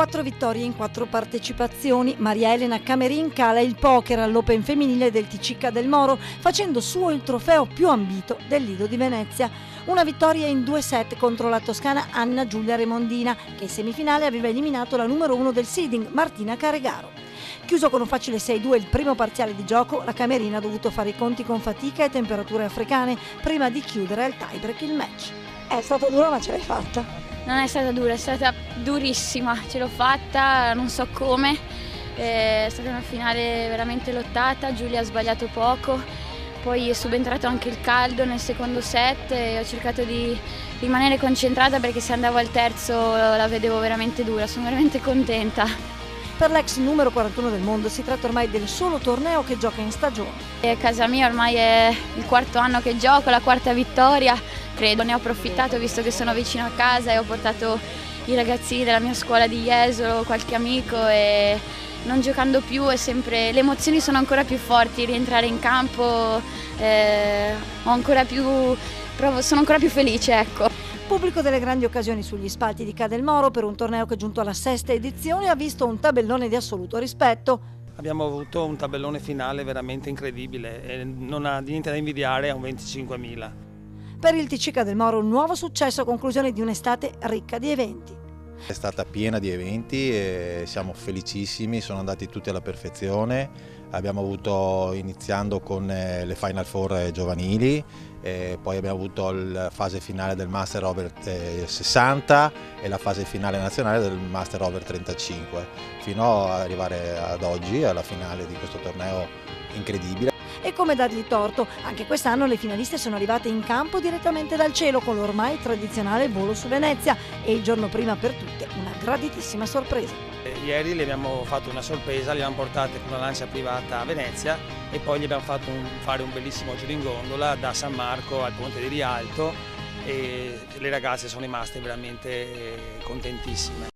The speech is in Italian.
4 vittorie in 4 partecipazioni. Maria Elena Camerin cala il poker all'Open femminile del TC Cadelmoro, facendo suo il trofeo più ambito del Lido di Venezia. Una vittoria in 2 set contro la toscana Anna Giulia Remondina, che in semifinale aveva eliminato la numero 1 del seeding, Martina Caregaro. Chiuso con un facile 6-2 il primo parziale di gioco, la Camerina ha dovuto fare i conti con fatica e temperature africane prima di chiudere al tiebreak il match. È stata dura, ma ce l'hai fatta? Non è stata dura, è stata durissima, ce l'ho fatta, non so come, è stata una finale veramente lottata, Giulia ha sbagliato poco, poi è subentrato anche il caldo nel secondo set e ho cercato di rimanere concentrata perché se andavo al terzo la vedevo veramente dura, sono veramente contenta. Per l'ex numero 41 del mondo si tratta ormai del solo torneo che gioca in stagione. A casa mia ormai è il 4º anno che gioco, la 4ª vittoria, credo. Ne ho approfittato visto che sono vicino a casa e ho portato i ragazzini della mia scuola di Jesolo, qualche amico e non giocando più è sempre, le emozioni sono ancora più forti, rientrare in campo sono ancora più felice, ecco. Pubblico delle grandi occasioni sugli spalti di Cadelmoro per un torneo che giunto alla 6ª edizione ha visto un tabellone di assoluto rispetto. Abbiamo avuto un tabellone finale veramente incredibile e non ha niente da invidiare a un 25.000. Per il TC Cadelmoro un nuovo successo a conclusione di un'estate ricca di eventi. È stata piena di eventi e siamo felicissimi, sono andati tutti alla perfezione. Abbiamo avuto, iniziando con le Final Four giovanili, poi abbiamo avuto la fase finale del Master Over 60 e la fase finale nazionale del Master Over 35, fino ad arrivare ad oggi, alla finale di questo torneo incredibile. E come dargli torto, anche quest'anno le finaliste sono arrivate in campo direttamente dal cielo con l'ormai tradizionale volo su Venezia e il giorno prima per tutte una graditissima sorpresa. Ieri le abbiamo fatto una sorpresa, le abbiamo portate con una lancia privata a Venezia e poi gli abbiamo fatto fare un bellissimo giro in gondola da San Marco al Ponte di Rialto e le ragazze sono rimaste veramente contentissime.